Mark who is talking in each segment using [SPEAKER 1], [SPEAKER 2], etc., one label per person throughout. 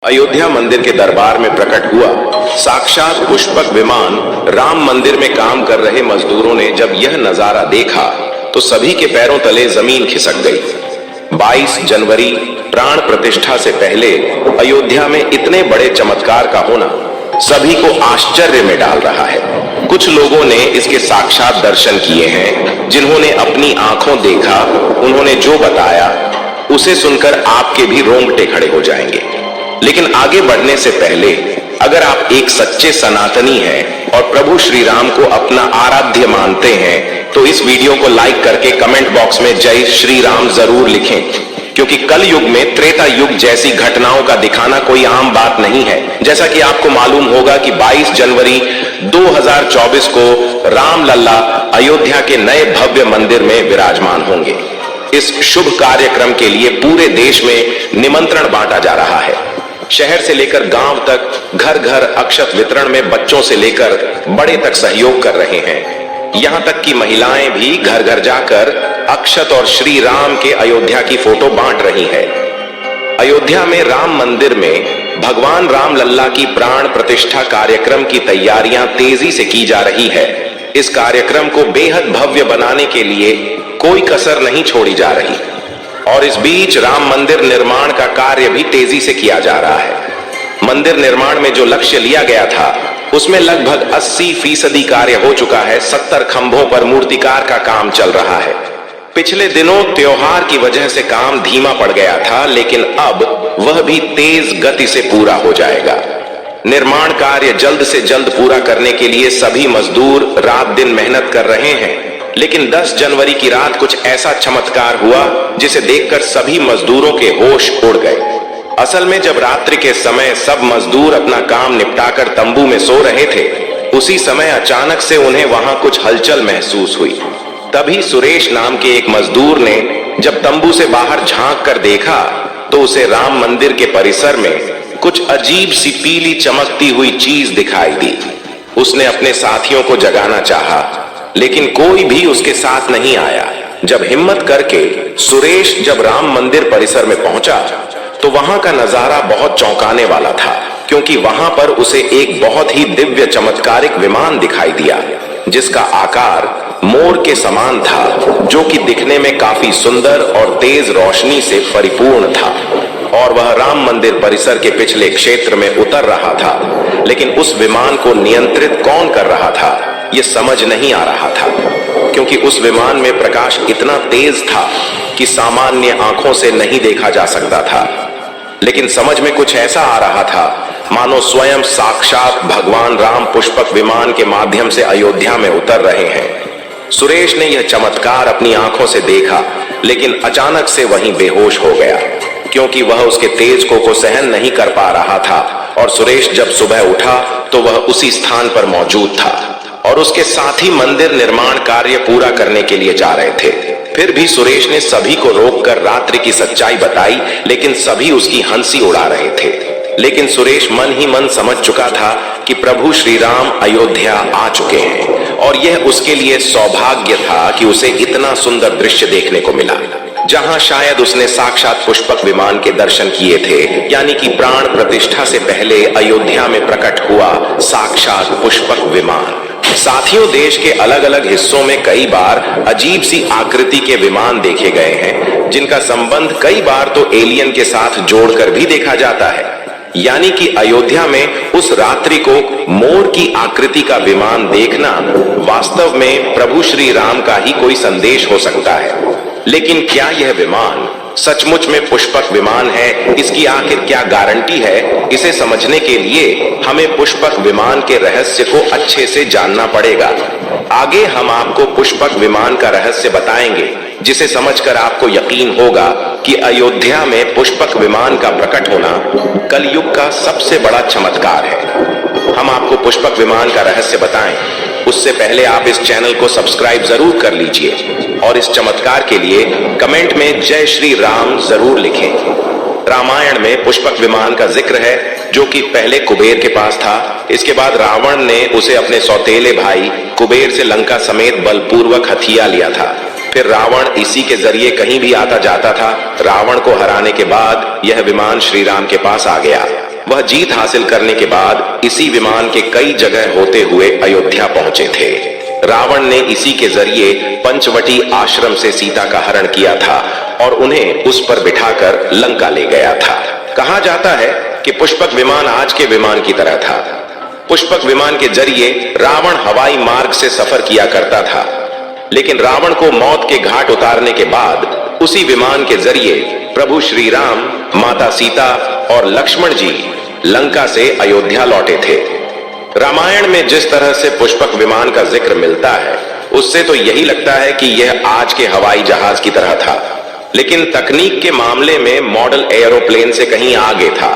[SPEAKER 1] अयोध्या मंदिर के दरबार में प्रकट हुआ साक्षात पुष्पक विमान। राम मंदिर में काम कर रहे मजदूरों ने जब यह नजारा देखा तो सभी के पैरों तले जमीन खिसक गई। 22 जनवरी प्राण प्रतिष्ठा से पहले अयोध्या में इतने बड़े चमत्कार का होना सभी को आश्चर्य में डाल रहा है। कुछ लोगों ने इसके साक्षात दर्शन किए हैं, जिन्होंने अपनी आंखों देखा, उन्होंने जो बताया उसे सुनकर आपके भी रोंगटे खड़े हो जाएंगे। लेकिन आगे बढ़ने से पहले अगर आप एक सच्चे सनातनी हैं और प्रभु श्री राम को अपना आराध्य मानते हैं तो इस वीडियो को लाइक करके कमेंट बॉक्स में जय श्री राम जरूर लिखें, क्योंकि कल युग में त्रेता युग जैसी घटनाओं का दिखाना कोई आम बात नहीं है। जैसा कि आपको मालूम होगा कि 22 जनवरी 2024 को राम लल्ला अयोध्या के नए भव्य मंदिर में विराजमान होंगे। इस शुभ कार्यक्रम के लिए पूरे देश में निमंत्रण बांटा जा रहा है। शहर से लेकर गांव तक घर घर अक्षत वितरण में बच्चों से लेकर बड़े तक सहयोग कर रहे हैं। यहां तक कि महिलाएं भी घर घर जाकर अक्षत और श्री राम के अयोध्या की फोटो बांट रही है। अयोध्या में राम मंदिर में भगवान राम लल्ला की प्राण प्रतिष्ठा कार्यक्रम की तैयारियां तेजी से की जा रही है। इस कार्यक्रम को बेहद भव्य बनाने के लिए कोई कसर नहीं छोड़ी जा रही और इस बीच राम मंदिर निर्माण का कार्य भी तेजी से किया जा रहा है। मंदिर निर्माण में जो लक्ष्य लिया गया था उसमें लगभग 80% कार्य हो चुका है। 70 खंभों पर मूर्तिकार का काम चल रहा है। पिछले दिनों त्योहार की वजह से काम धीमा पड़ गया था, लेकिन अब वह भी तेज गति से पूरा हो जाएगा। निर्माण कार्य जल्द से जल्द पूरा करने के लिए सभी मजदूर रात दिन मेहनत कर रहे हैं। लेकिन 10 जनवरी की रात कुछ ऐसा चमत्कार हुआ जिसे देखकर सभी मजदूरों के होश उड़ गए। असल में जब रात्रि के समय सब मजदूर अपना काम निपटाकर तंबू में सो रहे थे, उसी समय अचानक से उन्हें वहां कुछ हलचल महसूस हुई। तभी सुरेश नाम के एक मजदूर ने जब तंबू से बाहर झांक कर देखा तो उसे राम मंदिर के परिसर में कुछ अजीब सी पीली चमकती हुई चीज दिखाई दी। उसने अपने साथियों को जगाना चाहा, लेकिन कोई भी उसके साथ नहीं आया। जब हिम्मत करके सुरेश जब राम मंदिर परिसर में पहुंचा तो वहां का नजारा बहुत चौंकाने वाला था, क्योंकि वहां पर उसे एक बहुत ही दिव्य चमत्कारिक विमान दिखाई दिया, जिसका आकार मोर के समान था, जो कि दिखने में काफी सुंदर और तेज रोशनी से परिपूर्ण था। और वह राम मंदिर परिसर के पिछले क्षेत्र में उतर रहा था। लेकिन उस विमान को नियंत्रित कौन कर रहा था यह समझ नहीं आ रहा था, क्योंकि उस विमान में प्रकाश इतना तेज था कि सामान्य आंखों से नहीं देखा जा सकता था। लेकिन समझ में कुछ ऐसा आ रहा था मानो स्वयं साक्षात भगवान राम पुष्पक विमान के माध्यम से अयोध्या में उतर रहे हैं। सुरेश ने यह चमत्कार अपनी आंखों से देखा, लेकिन अचानक से वहीं बेहोश हो गया, क्योंकि वह उसके तेज को सहन नहीं कर पा रहा था। और सुरेश जब सुबह उठा तो वह उसी स्थान पर मौजूद था और उसके साथी मंदिर निर्माण कार्य पूरा करने के लिए जा रहे थे। फिर भी सुरेश ने सभी को रोककर रात्रि की सच्चाई बताई, लेकिन सभी उसकी हंसी उड़ा रहे थे। लेकिन सुरेश मन ही मन समझ चुका था कि प्रभु श्री राम अयोध्या आ चुके हैं और यह उसके लिए सौभाग्य था कि उसे इतना सुंदर दृश्य देखने को मिला, जहां शायद उसने साक्षात पुष्पक विमान के दर्शन किए थे। यानी कि प्राण प्रतिष्ठा से पहले अयोध्या में प्रकट हुआ साक्षात पुष्पक विमान। साथियों, देश के अलग अलग हिस्सों में कई बार अजीब सी आकृति के विमान देखे गए हैं, जिनका संबंध कई बार तो एलियन के साथ जोड़कर भी देखा जाता है। यानी कि अयोध्या में उस रात्रि को मोर की आकृति का विमान देखना वास्तव में प्रभु श्री राम का ही कोई संदेश हो सकता है। लेकिन क्या यह विमान सचमुच में पुष्पक विमान है? इसकी आखिर क्या गारंटी है? इसे समझने के लिए हमें पुष्पक विमान के रहस्य को अच्छे से जानना पड़ेगा। आगे हम आपको पुष्पक विमान का रहस्य बताएंगे, जिसे समझकर आपको यकीन होगा कि अयोध्या में पुष्पक विमान का प्रकट होना कलयुग का सबसे बड़ा चमत्कार है। हम आपको पुष्पक विमान का रहस्य बताएं, उससे पहले आप इस चैनल को सब्सक्राइब जरूर कर लीजिए और इस चमत्कार के लिए कमेंट में जय श्री राम जरूर लिखें। रामायण में पुष्पक विमान का जिक्र है, जो कि पहले कुबेर के पास था। इसके बाद रावण ने उसे अपने सौतेले भाई कुबेर से लंका समेत बलपूर्वक हथिया लिया था। फिर रावण इसी के जरिए कहीं भी आता जाता था। रावण को हराने के बाद यह विमान श्री राम के पास आ गया। वह जीत हासिल करने के बाद इसी विमान के कई जगह होते हुए अयोध्या पहुंचे थे। रावण ने इसी के जरिए पंचवटी आश्रम से सीता का हरण किया था और उन्हें उस पर बिठाकर लंका ले गया था। कहा जाता है कि पुष्पक विमान आज के विमान की तरह था। पुष्पक विमान के जरिए रावण हवाई मार्ग से सफर किया करता था, लेकिन रावण को मौत के घाट उतारने के बाद उसी विमान के जरिए प्रभु श्री राम, माता सीता और लक्ष्मण जी लंका से अयोध्या लौटे थे। रामायण में जिस तरह से पुष्पक विमान का जिक्र मिलता है, उससे तो यही लगता है कि यह आज के हवाई जहाज की तरह था, लेकिन तकनीक के मामले में मॉडल एरोप्लेन से कहीं आगे था।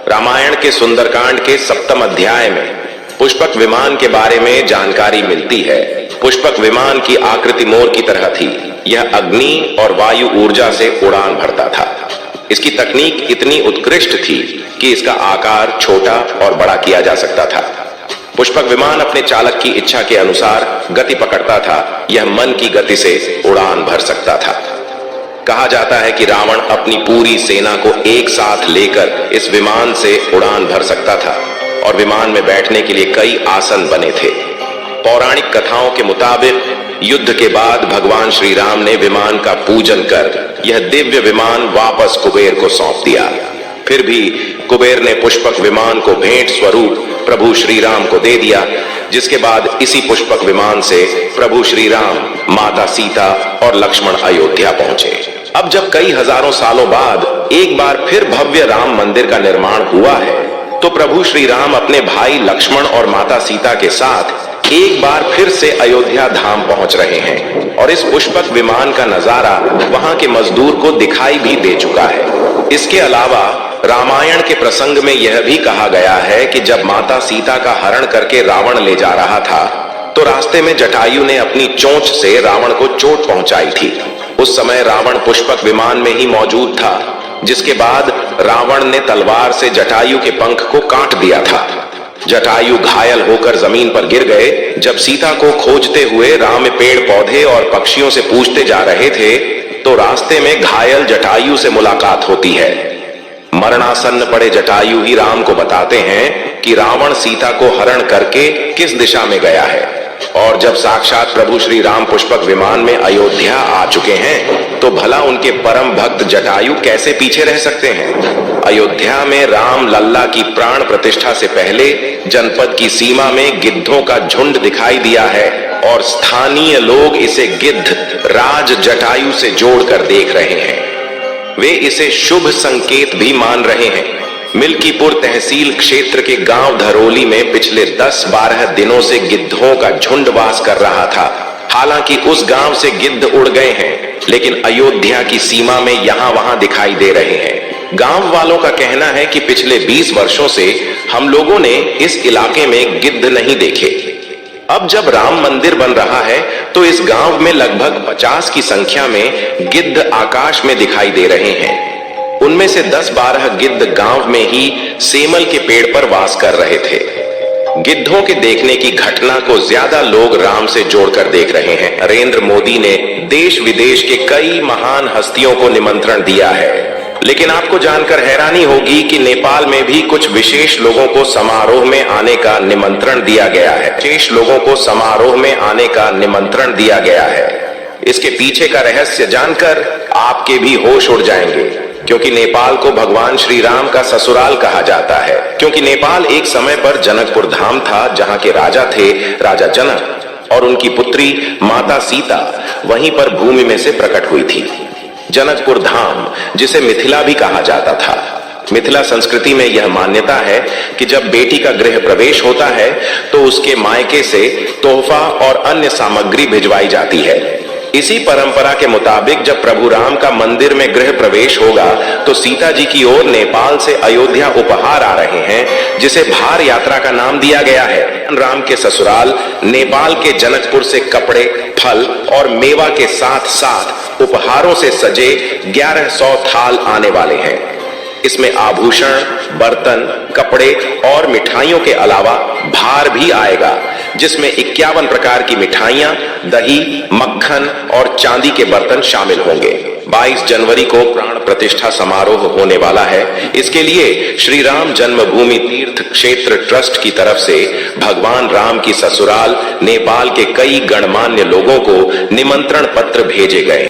[SPEAKER 1] रामायण के सुंदरकांड के 7वें अध्याय में पुष्पक विमान के बारे में जानकारी मिलती है। पुष्पक विमान की आकृति मोर की तरह थी। यह अग्नि और वायु ऊर्जा से उड़ान भरता था। इसकी तकनीक इतनी उत्कृष्ट थी कि इसका आकार छोटा और बड़ा किया जा सकता था। पुष्पक विमान अपने चालक की इच्छा के अनुसार गति पकड़ता था। यह मन की गति से उड़ान भर सकता था। कहा जाता है कि रावण अपनी पूरी सेना को एक साथ लेकर इस विमान से उड़ान भर सकता था और विमान में बैठने के लिए कई आसन बने थे। पौराणिक कथाओं के मुताबिक युद्ध के बाद भगवान श्री राम ने विमान का पूजन कर यह दिव्य विमान वापस कुबेर को सौंप दिया। फिर भी कुबेर ने पुष्पक विमान को भेंट स्वरूप प्रभु श्री राम को दे दिया, जिसके बाद इसी पुष्पक विमान से प्रभु श्री राम, माता सीता और लक्ष्मण अयोध्या पहुंचे। अब जब कई हजारों सालों बाद एक बार फिर भव्य राम मंदिर का निर्माण हुआ है, तो प्रभु श्री राम अपने भाई लक्ष्मण और माता सीता के साथ एक बार फिर से अयोध्या धाम पहुंच रहे हैं और इस पुष्पक विमान का नजारा वहां के मजदूर को दिखाई भी दे चुका है। इसके अलावा रामायण के प्रसंग में यह भी कहा गया है कि जब माता सीता का हरण करके रावण ले जा रहा था, तो रास्ते में जटायु ने अपनी चोंच से रावण को चोट पहुंचाई थी। उस समय रावण पुष्पक विमान में ही मौजूद था, जिसके बाद रावण ने तलवार से जटायु के पंख को काट दिया था। जटायु घायल होकर जमीन पर गिर गए। जब सीता को खोजते हुए राम पेड़ पौधे और पक्षियों से पूछते जा रहे थे, तो रास्ते में घायल जटायु से मुलाकात होती है। मरणासन्न पड़े जटायु ही राम को बताते हैं कि रावण सीता को हरण करके किस दिशा में गया है। और जब साक्षात प्रभु श्री राम पुष्पक विमान में अयोध्या आ चुके हैं, तो भला उनके परम भक्त जटायु कैसे पीछे रह सकते हैं। अयोध्या में राम लल्ला की प्राण प्रतिष्ठा से पहले जनपद की सीमा में गिद्धों का झुंड दिखाई दिया है और स्थानीय लोग इसे गिद्ध राज जटायु से जोड़कर देख रहे हैं। वे इसे शुभ संकेत भी मान रहे हैं। मिल्कीपुर तहसील क्षेत्र के गांव धरोली में पिछले 10-12 दिनों से गिद्धों का झुंड वास कर रहा था। हालांकि उस गांव से गिद्ध उड़ गए हैं, लेकिन अयोध्या की सीमा में यहां वहां दिखाई दे रहे हैं। गांव वालों का कहना है कि पिछले 20 वर्षों से हम लोगों ने इस इलाके में गिद्ध नहीं देखे। अब जब राम मंदिर बन रहा है, तो इस गांव में लगभग 50 की संख्या में गिद्ध आकाश में दिखाई दे रहे हैं। उनमें से 10-12 गिद्ध गांव में ही सेमल के पेड़ पर वास कर रहे थे। गिद्धों के देखने की घटना को ज्यादा लोग राम से जोड़कर देख रहे हैं। नरेंद्र मोदी ने देश विदेश के कई महान हस्तियों को निमंत्रण दिया है, लेकिन आपको जानकर हैरानी होगी कि नेपाल में भी कुछ विशेष लोगों को समारोह में आने का निमंत्रण दिया गया है। विशेष लोगों को समारोह में आने का निमंत्रण दिया गया है। इसके पीछे का रहस्य जानकर आपके भी होश उड़ जाएंगे, क्योंकि नेपाल को भगवान श्री राम का ससुराल कहा जाता है। क्योंकि नेपाल एक समय पर जनकपुर धाम था, जहां के राजा थे राजा जनक, और उनकी पुत्री माता सीता वहीं पर भूमि में से प्रकट हुई थी। जनकपुर धाम, जिसे मिथिला भी कहा जाता था। मिथिला संस्कृति में यह मान्यता है कि जब बेटी का गृह प्रवेश होता है, तो उसके मायके से तोहफा और अन्य सामग्री भिजवाई जाती है। इसी परंपरा के मुताबिक जब प्रभु राम का मंदिर में गृह प्रवेश होगा, तो सीता जी की ओर नेपाल से अयोध्या उपहार आ रहे हैं, जिसे भार यात्रा का नाम दिया गया है। राम के ससुराल नेपाल के जनकपुर से कपड़े, फल और मेवा के साथ साथ उपहारों से सजे 1100 थाल आने वाले हैं। इसमें आभूषण, बर्तन, कपड़े और मिठाइयों के अलावा भार भी आएगा, जिसमें 51 प्रकार की मिठाइयां, दही, मक्खन और चांदी के बर्तन शामिल होंगे। 22 जनवरी को प्राण प्रतिष्ठा समारोह होने वाला है। इसके लिए श्री राम जन्मभूमि तीर्थ क्षेत्र ट्रस्ट की तरफ से भगवान राम की ससुराल नेपाल के कई गणमान्य लोगों को निमंत्रण पत्र भेजे गए।